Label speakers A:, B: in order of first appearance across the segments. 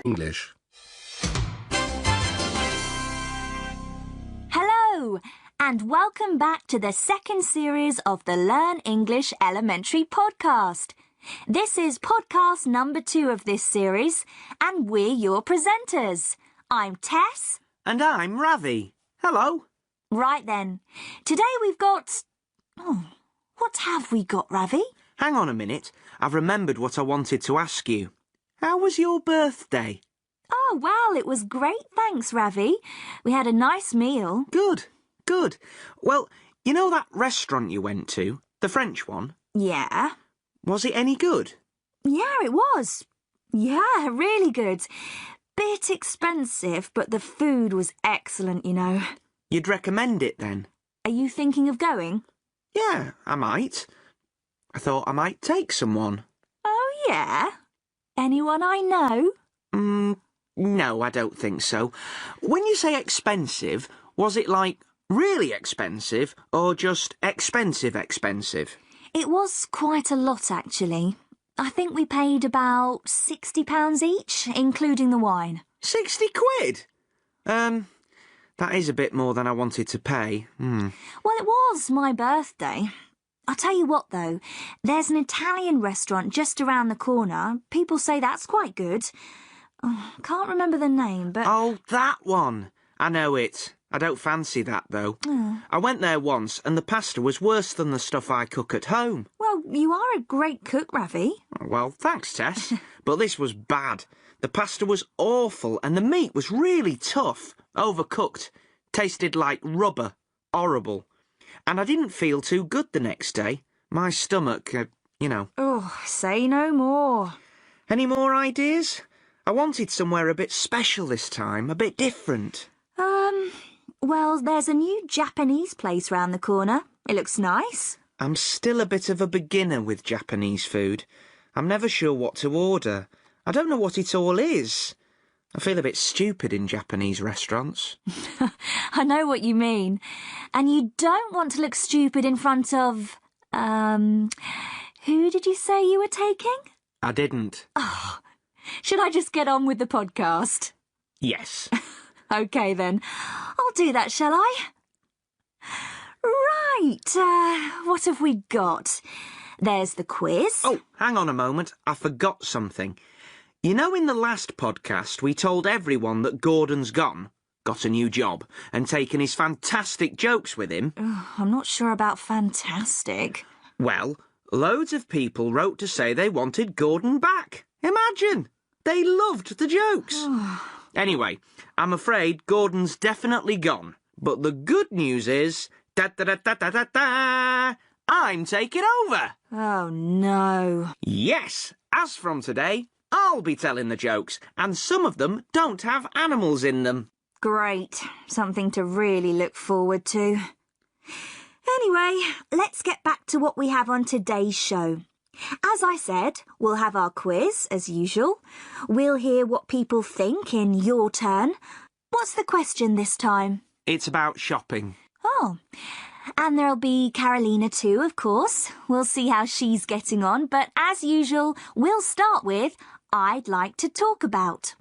A: English.
B: Hello, and welcome back to the second series of the Learn English Elementary podcast. This is podcast number 2 of this series, and we're your presenters. I'm Tess.
C: And I'm Ravi. Hello.
B: Right then. Today we've got... what have we got, Ravi?
C: Hang on a minute. I've remembered what I wanted to ask you. How was your birthday?
B: Oh, well, it was great, thanks, Ravi. We had a nice meal.
C: Good, good. Well, you know that restaurant you went to, the French one?
B: Yeah.
C: Was it any good?
B: Yeah, it was. Yeah, really good. Bit expensive, but the food was excellent, you know.
C: You'd recommend it then?
B: Are you thinking of going?
C: Yeah, I might. I thought I might take someone.
B: Oh, yeah? Anyone I know?
C: No, I don't think so. When you say expensive, was it like really expensive or just expensive?
B: It was quite a lot, actually. I think we paid about £60 each, including the wine.
C: 60 quid? That is a bit more than I wanted to pay.
B: Well, it was my birthday. I'll tell you what, though. There's an Italian restaurant just around the corner. People say that's quite good. Oh, can't remember the name, but...
C: Oh, that one. I know it. I don't fancy that, though. I went there once, and the pasta was worse than the stuff I cook at home.
B: Well, you are a great cook, Ravi.
C: Well, thanks, Tess. But this was bad. The pasta was awful, and the meat was really tough, overcooked. Tasted like rubber. Horrible. And I didn't feel too good the next day. My stomach, you know.
B: Oh, say no more.
C: Any more ideas? I wanted somewhere a bit special this time, a bit different.
B: Well, there's a new Japanese place round the corner. It looks nice.
C: I'm still a bit of a beginner with Japanese food. I'm never sure what to order. I don't know what it all is. I feel a bit stupid in Japanese restaurants.
B: I know what you mean. And you don't want to look stupid in front of... who did you say you were taking?
C: I didn't.
B: Oh, should I just get on with the podcast?
C: Yes.
B: OK, then. I'll do that, shall I? Right, what have we got? There's the quiz.
C: Oh, hang on a moment. I forgot something. You know, in the last podcast, we told everyone that Gordon's gone, got a new job, and taken his fantastic jokes with him.
B: I'm not sure about fantastic.
C: Well, loads of people wrote to say they wanted Gordon back. Imagine! They loved the jokes. Anyway, I'm afraid Gordon's definitely gone. But the good news is... I'm taking over!
B: Oh, no.
C: Yes, as from today... I'll be telling the jokes, and some of them don't have animals in them.
B: Great. Something to really look forward to. Anyway, let's get back to what we have on today's show. As I said, we'll have our quiz, as usual. We'll hear what people think in your turn. What's the question this time?
C: It's about shopping.
B: Oh, and there'll be Carolina too, of course. We'll see how she's getting on, but as usual, we'll start with I'd like to talk about.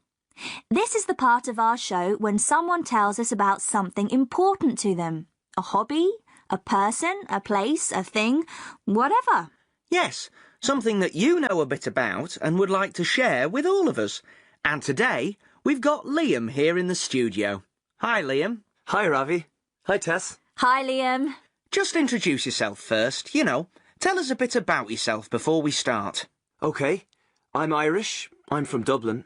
B: This is the part of our show when someone tells us about something important to them. A hobby, a person, a place, a thing, whatever.
C: Yes, something that you know a bit about and would like to share with all of us. And today, we've got Liam here in the studio. Hi, Liam.
D: Hi, Ravi. Hi, Tess.
B: Hi, Liam.
C: Just introduce yourself first, you know. Tell us a bit about yourself before we start.
D: OK. I'm Irish. I'm from Dublin.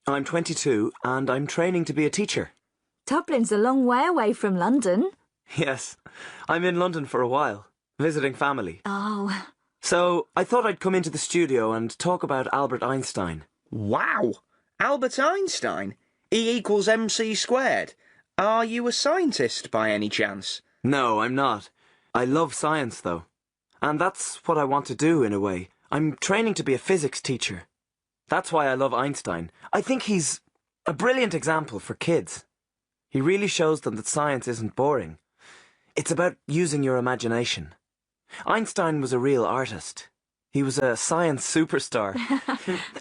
D: I'm 22 and I'm training to be a teacher.
B: Dublin's a long way away from London.
D: Yes. I'm in London for a while, visiting family.
B: Oh.
D: So I thought I'd come into the studio and talk about Albert Einstein.
C: Wow! Albert Einstein? E equals MC squared. Are you a scientist by any chance?
D: No, I'm not. I love science, though. And that's what I want to do, in a way. I'm training to be a physics teacher. That's why I love Einstein. I think he's a brilliant example for kids. He really shows them that science isn't boring. It's about using your imagination. Einstein was a real artist. He was a science superstar.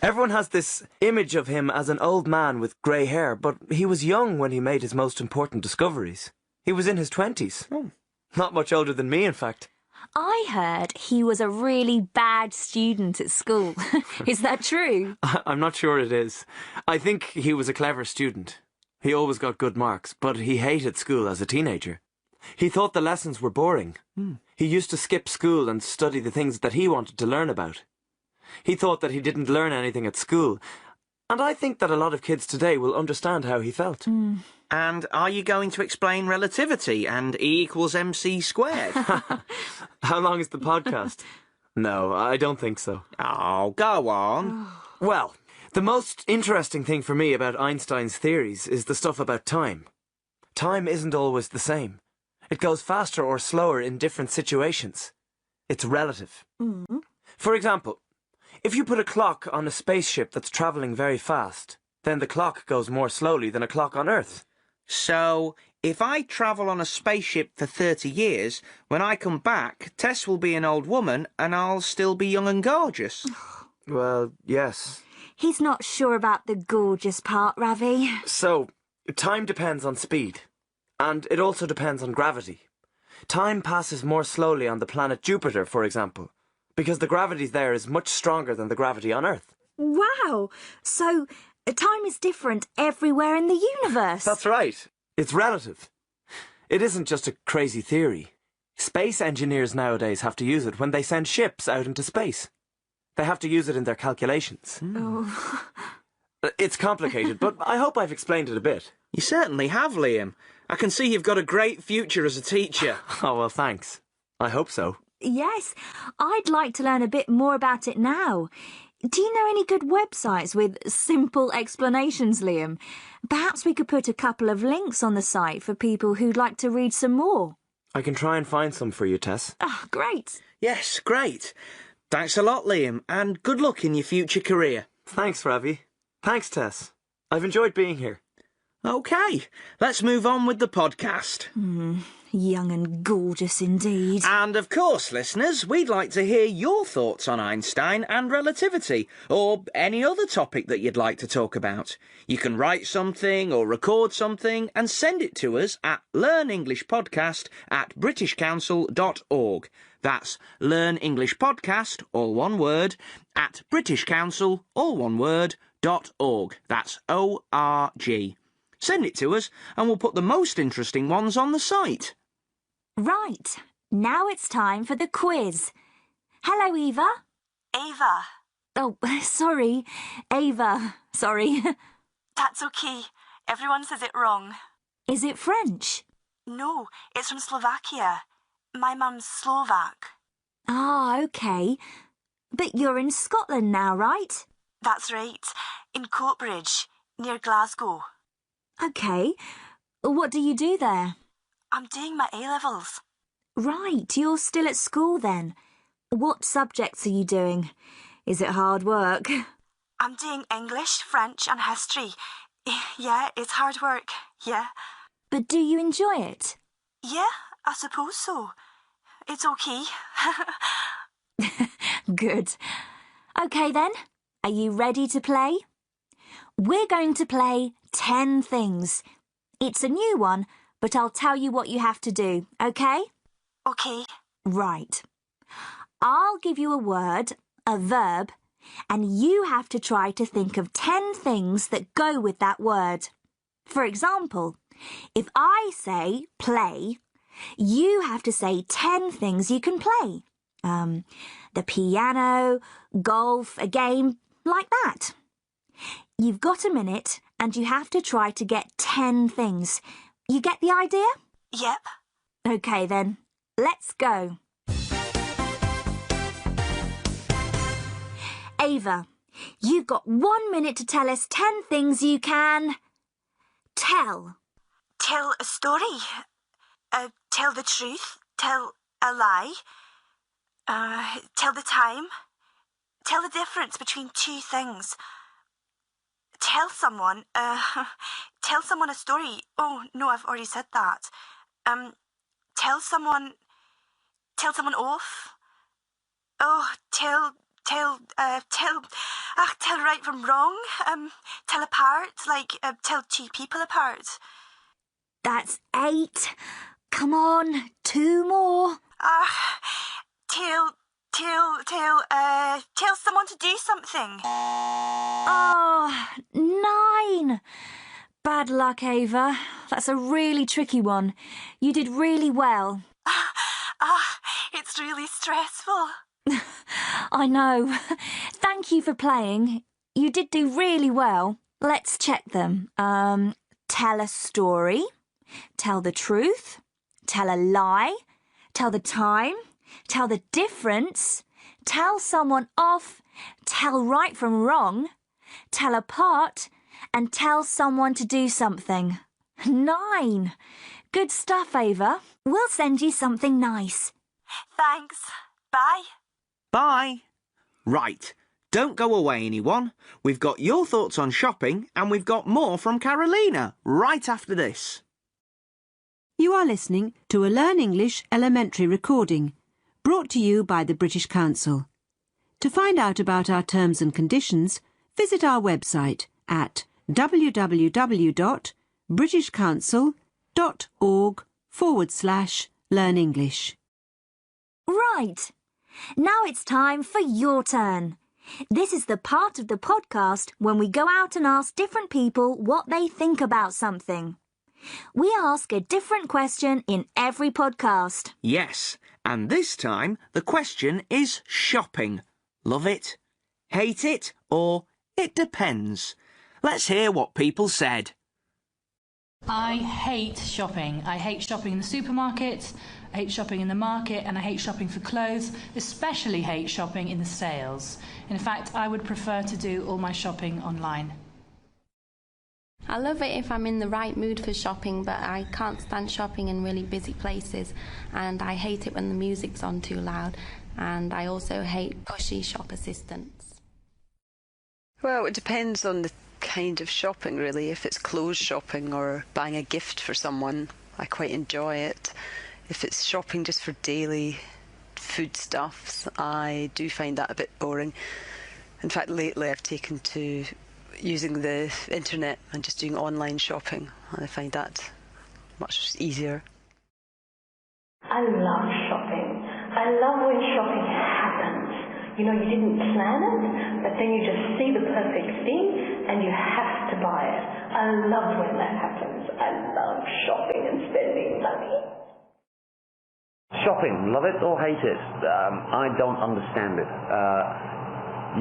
D: Everyone has this image of him as an old man with grey hair, but he was young when he made his most important discoveries. He was in his 20s. Not much older than me, in fact.
B: I heard he was a really bad student at school. Is that true?
D: I'm not sure it is. I think he was a clever student. He always got good marks, but he hated school as a teenager. He thought the lessons were boring. He used to skip school and study the things that he wanted to learn about. He thought that he didn't learn anything at school, and I think that a lot of kids today will understand how he felt.
C: And are you going to explain relativity and E equals MC squared?
D: How long is the podcast? No, I don't think so.
C: Oh, go on.
D: Well, the most interesting thing for me about Einstein's theories is the stuff about time. Time isn't always the same. It goes faster or slower in different situations. It's relative. For example, if you put a clock on a spaceship that's travelling very fast, then the clock goes more slowly than a clock on Earth.
C: So, if I travel on a spaceship for 30 years, when I come back, Tess will be an old woman and I'll still be young and gorgeous.
D: Well, yes.
B: He's not sure about the gorgeous part, Ravi.
D: So, time depends on speed. And it also depends on gravity. Time passes more slowly on the planet Jupiter, for example, because the gravity there is much stronger than the gravity on Earth.
B: Wow! So, time is different everywhere in the universe.
D: That's right. It's relative. It isn't just a crazy theory. Space engineers nowadays have to use it when they send ships out into space. They have to use it in their calculations.
B: Oh.
D: It's complicated, but I hope I've explained it a bit.
C: You certainly have, Liam. I can see you've got a great future as a teacher.
D: Oh, well, thanks. I hope so.
B: Yes, I'd like to learn a bit more about it now. Do you know any good websites with simple explanations, Liam? Perhaps we could put a couple of links on the site for people who'd like to read some more.
D: I can try and find some for you, Tess.
B: Ah, great.
C: Yes, great. Thanks a lot, Liam, and good luck in your future career.
D: Thanks, Ravi. Thanks, Tess. I've enjoyed being here.
C: OK, let's move on with the podcast.
B: Young and gorgeous indeed.
C: And of course, listeners, we'd like to hear your thoughts on Einstein and relativity, or any other topic that you'd like to talk about. You can write something or record something and send it to us at learnenglishpodcast@britishcouncil.org. That's learnenglishpodcast, all one word, at britishcouncil, all one word, .org. That's O-R-G. Send it to us and we'll put the most interesting ones on the site.
B: Right, now it's time for the quiz. Hello, Eva.
A: Ava.
B: Oh, sorry, Ava. Sorry.
A: That's okay. Everyone says it wrong.
B: Is it French?
A: No, it's from Slovakia. My mum's Slovak.
B: Ah, OK. But you're in Scotland now, right?
A: That's right. In Coatbridge, near Glasgow.
B: OK. What do you do there?
A: I'm doing my A-levels.
B: Right, you're still at school then. What subjects are you doing? Is it hard work?
A: I'm doing English, French and history. Yeah, it's hard work. Yeah.
B: But do you enjoy it?
A: Yeah, I suppose so. It's okay.
B: Good. OK then, are you ready to play? We're going to play 10 things. It's a new one, but I'll tell you what you have to do, OK?
A: Okay.
B: Right. I'll give you a word, a verb, and you have to try to think of 10 things that go with that word. For example, if I say play, you have to say 10 things you can play. The piano, golf, a game, like that. You've got a minute and you have to try to get 10 things. You get the idea?
A: Yep.
B: OK then, let's go. Ava, you've got 1 minute to tell us 10 things you can tell.
A: Tell a story. Tell the truth. Tell a lie. Tell the time. Tell the difference between two things. Tell someone a story. Oh, no, I've already said that. Tell someone off. Oh, tell right from wrong. Tell apart, like tell two people apart.
B: That's 8. Come on, 2 more.
A: Tell someone to do something.
B: Oh, 9. Bad luck, Ava. That's a really tricky one. You did really well.
A: It's really stressful.
B: I know. Thank you for playing. You did do really well. Let's check them. Tell a story. Tell the truth. Tell a lie. Tell the time. Tell the difference. Tell someone off. Tell right from wrong. Tell apart. And tell someone to do something. 9. Good stuff, Ava. We'll send you something nice.
A: Thanks. Bye.
C: Bye. Right. Don't go away, anyone. We've got your thoughts on shopping and we've got more from Carolina right after this.
E: You are listening to a Learn English elementary recording, brought to you by the British Council. To find out about our terms and conditions, visit our website at www.britishcouncil.org/learnenglish.
B: Right. Now it's time for your turn. This is the part of the podcast when we go out and ask different people what they think about something. We ask a different question in every podcast.
C: Yes, and this time the question is shopping. Love it? Hate it? Or it depends? Let's hear what people said.
F: I hate shopping. I hate shopping in the supermarket, I hate shopping in the market, and I hate shopping for clothes, especially hate shopping in the sales. In fact, I would prefer to do all my shopping online.
G: I love it if I'm in the right mood for shopping, but I can't stand shopping in really busy places, and I hate it when the music's on too loud, and I also hate pushy shop assistants.
H: Well, it depends on the kind of shopping, really. If it's clothes shopping or buying a gift for someone, I quite enjoy it. If it's shopping just for daily foodstuffs, I do find that a bit boring. In fact, lately I've taken to using the internet and just doing online shopping. I find that much easier.
I: I love shopping. I love when shopping happens. You know, you didn't plan it, but then you just see the perfect thing and you have to buy it. I love when that happens. I love shopping and spending money.
J: Shopping, love it or hate it? I don't understand it.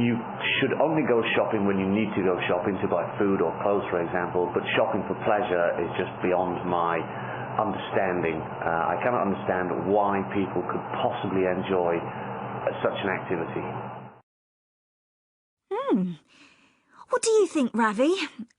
J: You should only go shopping when you need to go shopping to buy food or clothes, for example, but shopping for pleasure is just beyond my understanding. I cannot understand why people could possibly enjoy such an activity.
B: What do you think, Ravi?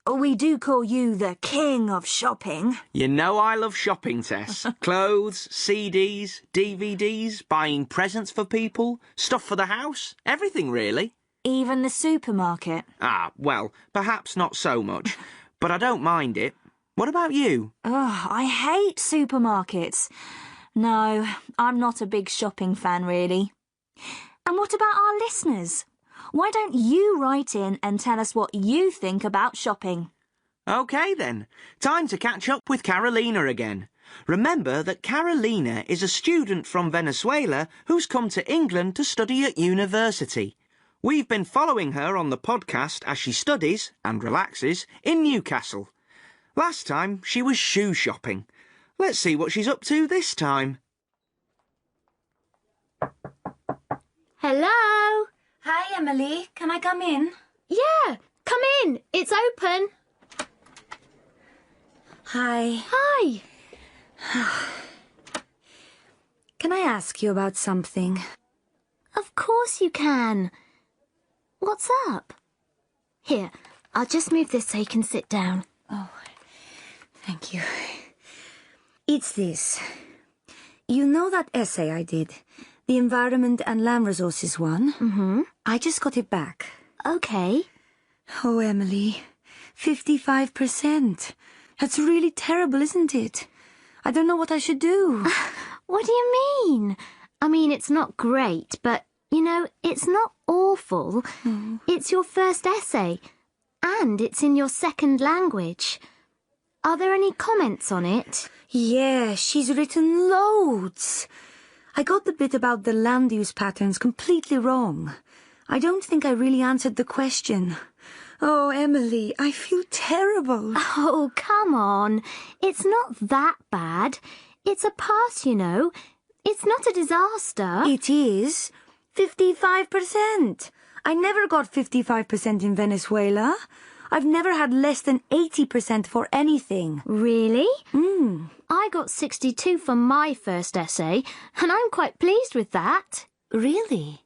B: We do call you the king of shopping.
C: You know I love shopping, Tess. Clothes, CDs, DVDs, buying presents for people, stuff for the house, everything really.
B: Even the supermarket.
C: Well, perhaps not so much, but I don't mind it. What about you?
B: I hate supermarkets. No, I'm not a big shopping fan, really. And what about our listeners? Why don't you write in and tell us what you think about shopping?
C: OK then, time to catch up with Carolina again. Remember that Carolina is a student from Venezuela who's come to England to study at university. We've been following her on the podcast as she studies and relaxes in Newcastle. Last time she was shoe shopping. Let's see what she's up to this time.
K: Hello?
B: Hi, Emily. Can I come in?
K: Yeah, come in. It's open.
B: Hi.
K: Hi.
B: Can I ask you about something?
K: Of course you can. What's up? Here, I'll just move this so you can sit down.
B: Oh, thank you. It's this. You know that essay I did? The Environment and Land Resources one?
K: Mm-hmm.
B: I just got it back.
K: Okay.
B: Oh, Emily, 55%. That's really terrible, isn't it? I don't know what I should do.
K: What do you mean? I mean, it's not great, but You know, it's not awful. It's your first essay, and it's in your second language. Are there any comments on it?
L: Yeah, she's written loads. I got the bit about the land use patterns completely wrong. I don't think I really answered the question. Oh, Emily, I feel terrible.
K: Oh, come on. It's not that bad. It's a pass, you know. It's not a disaster.
L: It is. 55%. I never got 55% in Venezuela. I've never had less than 80% for anything.
K: Really? I got 62 for my first essay, and I'm quite pleased with that.
L: Really?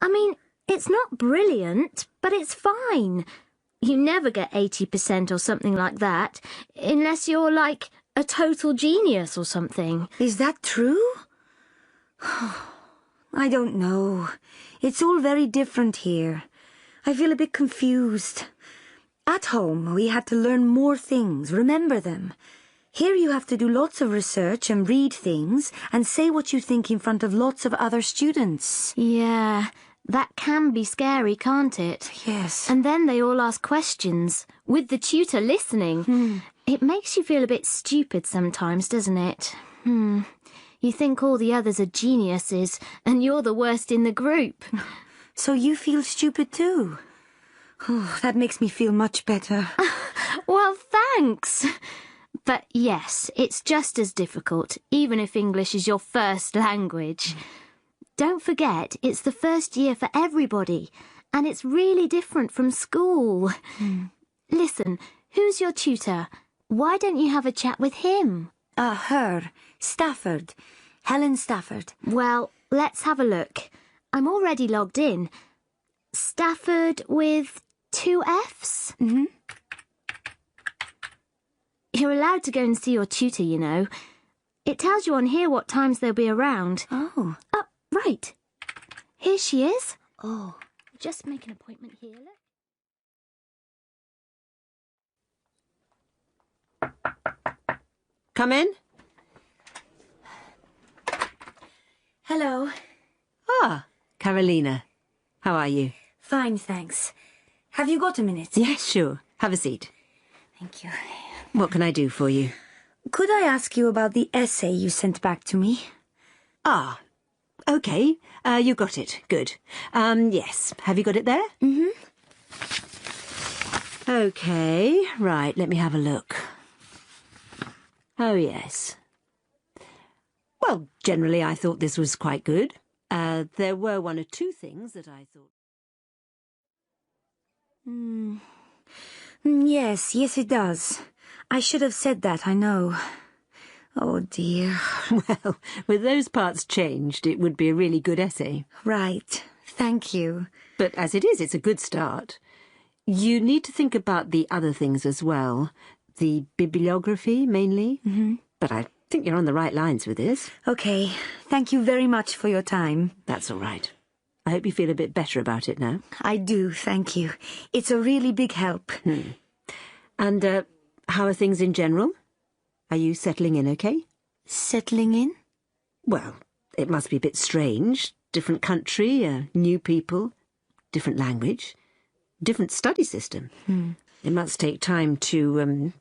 K: I mean, it's not brilliant, but it's fine. You never get 80% or something like that, unless you're like a total genius or something.
L: Is that true? I don't know. It's all very different here. I feel a bit confused. At home, we had to learn more things, remember them. Here you have to do lots of research and read things and say what you think in front of lots of other students.
K: Yeah, that can be scary, can't it?
L: Yes.
K: And then they all ask questions, with the tutor listening. It makes you feel a bit stupid sometimes, doesn't it? You think all the others are geniuses, and you're the worst in the group.
L: So you feel stupid too? Oh, that makes me feel much better.
K: Well, thanks. But yes, it's just as difficult, even if English is your first language. Don't forget, it's the first year for everybody, and it's really different from school. Listen, who's your tutor? Why don't you have a chat with him?
L: Her. Stafford. Helen Stafford.
K: Well, let's have a look. I'm already logged in. Stafford with 2 Fs? You're allowed to go and see your tutor, you know. It tells you on here what times they'll be around.
L: Oh.
K: Right. Here she is. Oh, just make an appointment here, look.
E: Come in.
L: Hello.
E: Ah, Carolina. How are you?
L: Fine, thanks. Have you got a minute?
E: Yes, sure. Have a seat.
L: Thank you.
E: What can I do for you?
L: Could I ask you about the essay you sent back to me?
E: Ah, OK. You got it. Good. Yes. Have you got it there? OK. Right, let me have a look. Oh, yes. Well, generally I thought this was quite good. There were 1 or 2 things that I thought...
L: Yes, it does. I should have said that, I know. Oh, dear.
E: Well, with those parts changed, it would be a really good essay.
L: Right. Thank you.
E: But as it is, it's a good start. You need to think about the other things as well. The bibliography, mainly. But I think you're on the right lines with this.
L: OK. Thank you very much for your time.
E: That's all right. I hope you feel a bit better about it now.
L: I do, thank you. It's a really big help.
E: And how are things in general? Are you settling in OK?
L: Settling in?
E: Well, it must be a bit strange. Different country, new people, different language, different study system. It must take time to,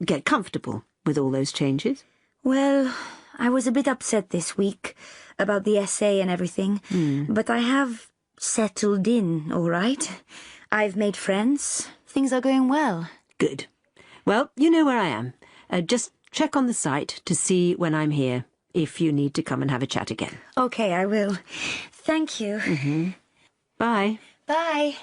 E: get comfortable with all those changes.
L: Well, I was a bit upset this week about the essay and everything, but I have settled in, all right. I've made friends. Things are going well.
E: Good. Well, you know where I am. Just check on the site to see when I'm here, if you need to come and have a chat again.
L: OK, I will. Thank you.
E: Bye.
L: Bye.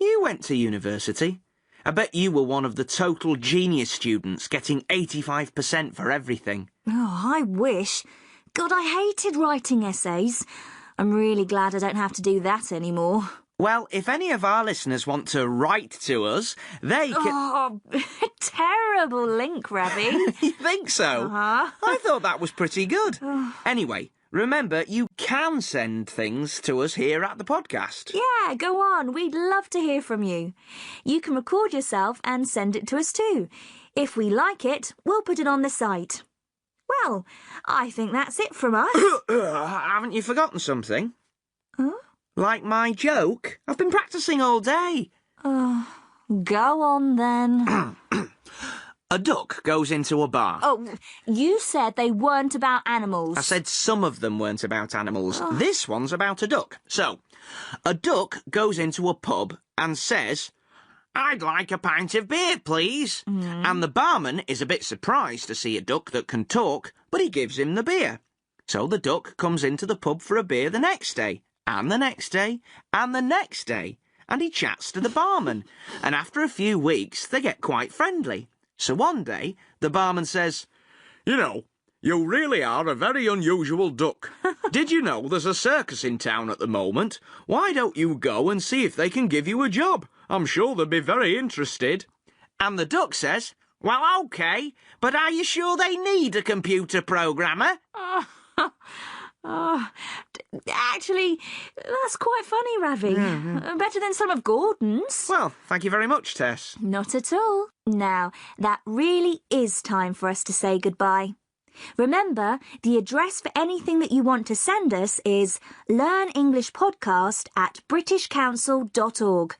C: You went to university. I bet you were one of the total genius students getting 85% for everything.
B: Oh, I wish. God, I hated writing essays. I'm really glad I don't have to do that anymore.
C: Well, if any of our listeners want to write to us, they can...
B: Oh, terrible link, Ravi.
C: You think so? I thought that was pretty good. Anyway, remember, you can send things to us here at the podcast.
B: Yeah, go on. We'd love to hear from you. You can record yourself and send it to us too. If we like it, we'll put it on the site. Well, I think that's it from us.
C: Haven't you forgotten something?
B: Huh?
C: Like my joke? I've been practising all day.
B: Go on then.
C: A duck goes into a bar.
B: Oh, you said they weren't about animals.
C: I said some of them weren't about animals. This one's about a duck. So, a duck goes into a pub and says, "I'd like a pint of beer, please." And the barman is a bit surprised to see a duck that can talk, but he gives him the beer. So the duck comes into the pub for a beer the next day, and the next day, and the next day, and he chats to the barman. And after a few weeks, they get quite friendly. So one day, the barman says, "You know, you really are a very unusual duck. Did you know there's a circus in town at the moment? Why don't you go and see if they can give you a job? I'm sure they'd be very interested." And the duck says, "Well, OK, but are you sure they need a computer programmer?"
B: Actually, that's quite funny, Ravi. Better than some of Gordon's.
C: Well, thank you very much, Tess.
B: Not at all. Now, that really is time for us to say goodbye. Remember, the address for anything that you want to send us is learnenglishpodcast@britishcouncil.org.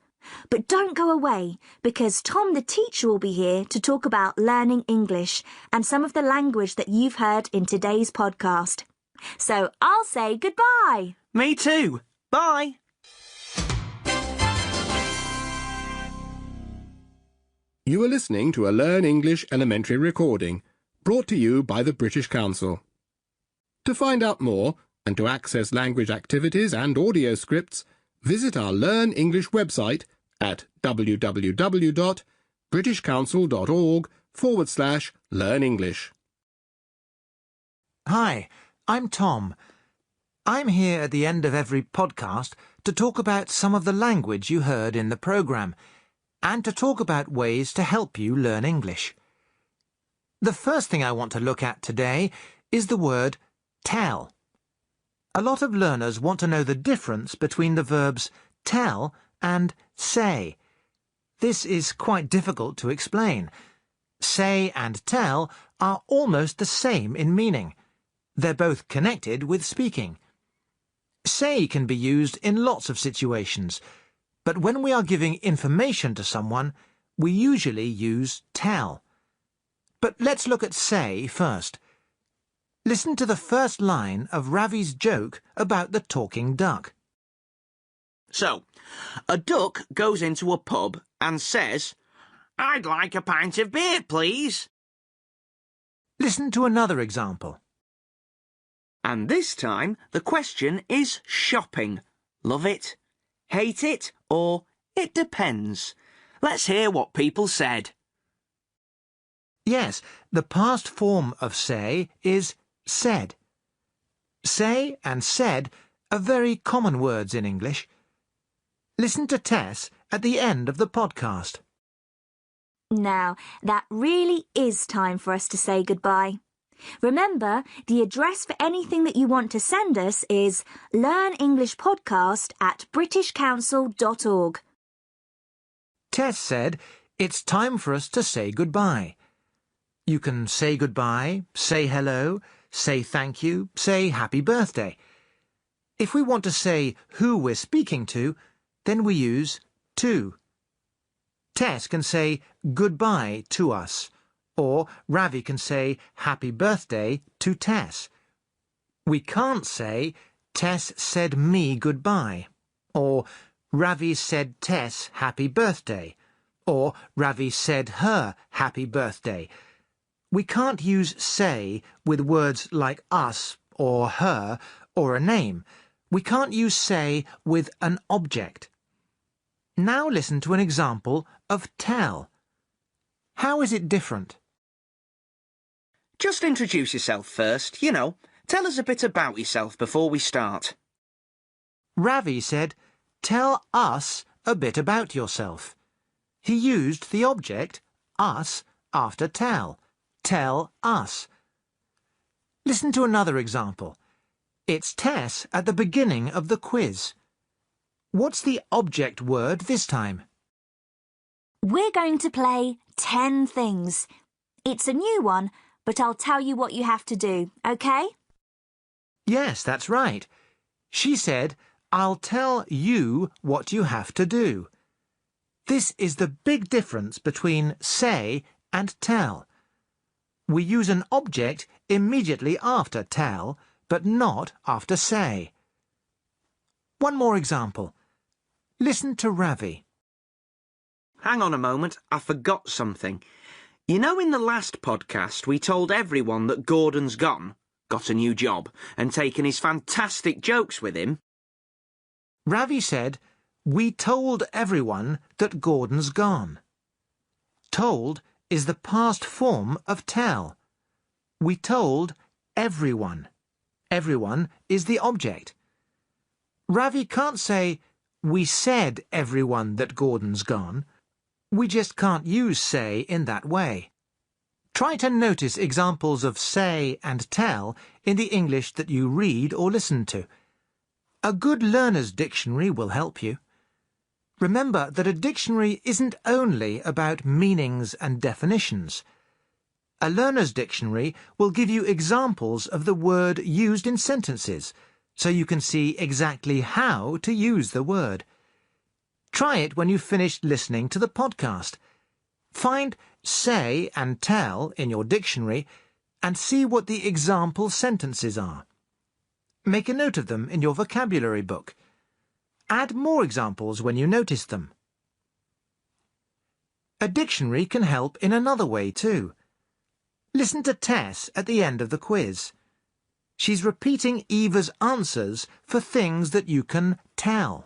B: But don't go away, because Tom the teacher will be here to talk about learning English and some of the language that you've heard in today's podcast. So I'll say goodbye.
C: Me too. Bye.
M: You are listening to a Learn English elementary recording, brought to you by the British Council. To find out more and to access language activities and audio scripts, visit our Learn English website at www.britishcouncil.org/learnenglish.
N: Hi, I'm Tom. I'm here at the end of every podcast to talk about some of the language you heard in the programme and to talk about ways to help you learn English. The first thing I want to look at today is the word tell. A lot of learners want to know the difference between the verbs tell and say. This is quite difficult to explain. Say and tell are almost the same in meaning. They're both connected with speaking. Say can be used in lots of situations, but when we are giving information to someone, we usually use tell. But let's look at say first. Listen to the first line of Ravi's joke about the talking duck.
C: So, a duck goes into a pub and says, "I'd like a pint of beer, please."
N: Listen to another example.
C: And this time, the question is shopping. Love it, hate it, or it depends. Let's hear what people said.
N: Yes, the past form of say is said. Say and said are very common words in English. Listen to Tess at the end of the podcast.
B: Now, that really is time for us to say goodbye. Remember, the address for anything that you want to send us is learnenglishpodcast@britishcouncil.org.
N: Tess said it's time for us to say goodbye. You can say goodbye, say hello, say thank you, say happy birthday. If we want to say who we're speaking to, then we use to. Tess can say goodbye to us, or Ravi can say happy birthday to Tess. We can't say Tess said me goodbye, or Ravi said Tess happy birthday, or Ravi said her happy birthday. We can't use say with words like us or her or a name. We can't use say with an object. Now listen to an example of tell. How is it different?
C: Just introduce yourself first, you know. Tell us a bit about yourself before we start.
N: Ravi said, "Tell us a bit about yourself." He used the object us after tell. Tell us. Listen to another example. It's Tess at the beginning of the quiz. What's the object word this time?
B: We're going to play 10 things. It's a new one, but I'll tell you what you have to do, OK?
N: Yes, that's right. She said, I'll tell you what you have to do. This is the big difference between say and tell. We use an object immediately after tell, but not after say. One more example. Listen to Ravi.
C: Hang on a moment, I forgot something. You know, in the last podcast we told everyone that Gordon's gone, got a new job, and taken his fantastic jokes with him?
N: Ravi said, we told everyone that Gordon's gone. Told is the past form of tell. We told everyone. Everyone is the object. Ravi can't say, we said everyone that Gordon's gone. We just can't use say in that way. Try to notice examples of say and tell in the English that you read or listen to. A good learner's dictionary will help you. Remember that a dictionary isn't only about meanings and definitions. A learner's dictionary will give you examples of the word used in sentences, so you can see exactly how to use the word. Try it when you've finished listening to the podcast. Find say and tell in your dictionary and see what the example sentences are. Make a note of them in your vocabulary book. Add more examples when you notice them. A dictionary can help in another way too. Listen to Tess at the end of the quiz. She's repeating Eva's answers for things that you can tell.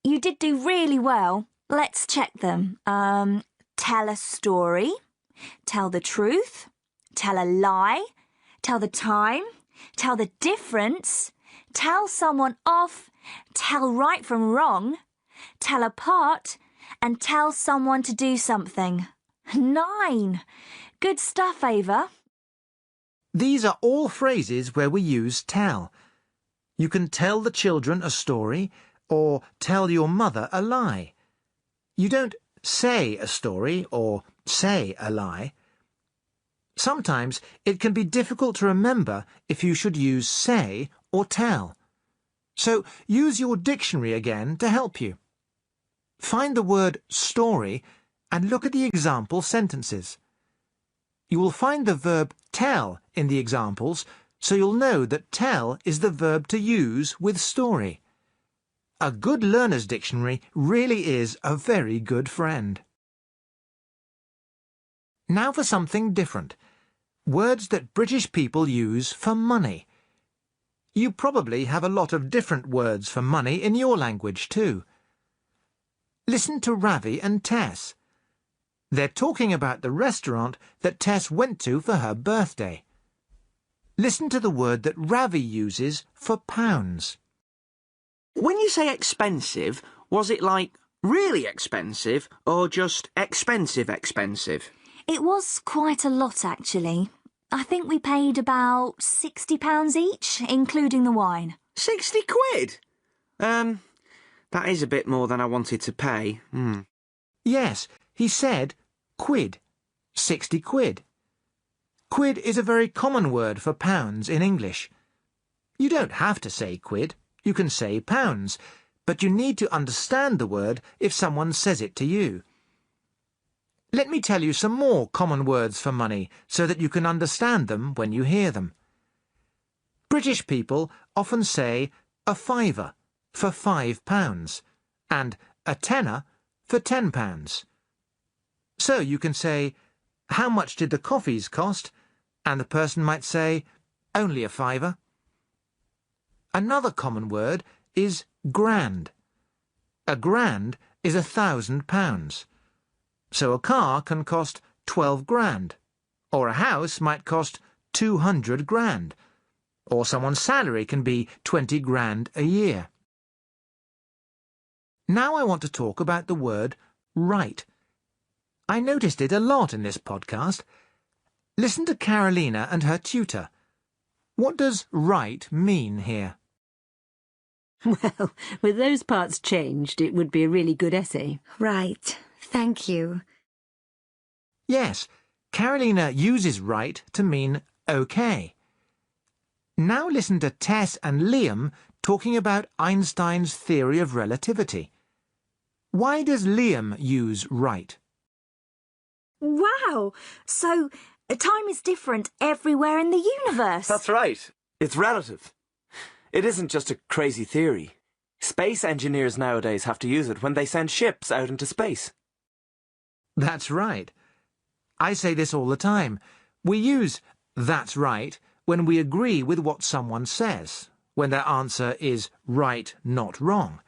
B: You did do really well. Let's check them. Tell a story, tell the truth, tell a lie, tell the time, tell the difference, tell someone off, tell right from wrong, tell apart, and tell someone to do something. 9. Good stuff, Ava.
N: These are all phrases where we use tell. You can tell the children a story or tell your mother a lie. You don't say a story or say a lie. Sometimes it can be difficult to remember if you should use say or tell. So use your dictionary again to help you. Find the word story and look at the example sentences. You will find the verb tell in the examples, so you'll know that tell is the verb to use with story. A good learner's dictionary really is a very good friend. Now for something different. Words that British people use for money. You probably have a lot of different words for money in your language too. Listen to Ravi and Tess. They're talking about the restaurant that Tess went to for her birthday. Listen to the word that Ravi uses for pounds.
C: When you say expensive, was it like really expensive or just expensive?
B: It was quite a lot, actually. I think we paid about £60 each, including the wine.
C: 60 quid? That is a bit more than I wanted to pay.
N: Yes, he said quid. 60 quid. Quid is a very common word for pounds in English. You don't have to say quid. You can say pounds, but you need to understand the word if someone says it to you. Let me tell you some more common words for money so that you can understand them when you hear them. British people often say a fiver for £5 and a tenner for £10. So you can say, how much did the coffees cost? And the person might say, only a fiver. Another common word is grand. A grand is £1,000. So a car can cost 12 grand, or a house might cost 200 grand, or someone's salary can be 20 grand a year. Now I want to talk about the word right. I noticed it a lot in this podcast. Listen to Carolina and her tutor. What does right mean here?
E: Well, with those parts changed, it would be a really good essay.
L: Right. Thank you.
N: Yes, Carolina uses right to mean OK. Now listen to Tess and Liam talking about Einstein's theory of relativity. Why does Liam use right?
B: Wow! So, time is different everywhere in the universe.
D: That's right. It's relative. It isn't just a crazy theory. Space engineers nowadays have to use it when they send ships out into space.
N: That's right. I say this all the time. We use "that's right" when we agree with what someone says, when their answer is right, not wrong.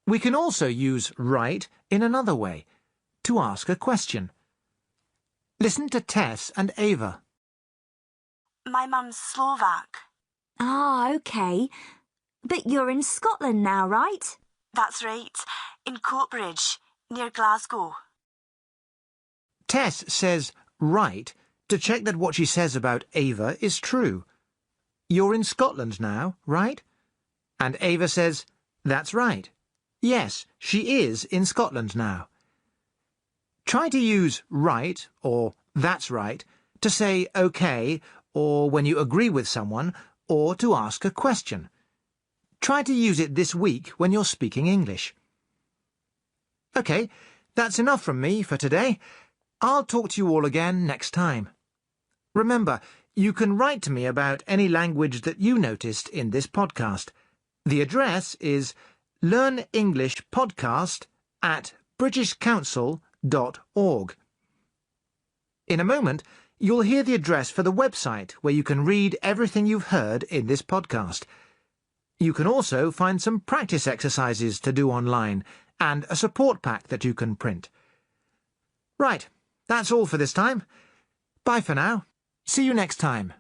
N: We can also use right in another way, to ask a question. Listen to Tess and Ava.
A: My mum's Slovak.
B: Ah, OK. But you're in Scotland now, right?
A: That's right, in Coatbridge, near Glasgow.
N: Tess says right to check that what she says about Ava is true. You're in Scotland now, right? And Ava says, that's right. Yes, she is in Scotland now. Try to use right or that's right to say OK or when you agree with someone or to ask a question. Try to use it this week when you're speaking English. OK, that's enough from me for today. I'll talk to you all again next time. Remember, you can write to me about any language that you noticed in this podcast. The address is learnenglishpodcast@britishcouncil.org. In a moment, you'll hear the address for the website where you can read everything you've heard in this podcast. You can also find some practice exercises to do online and a support pack that you can print. Right, that's all for this time. Bye for now. See you next time.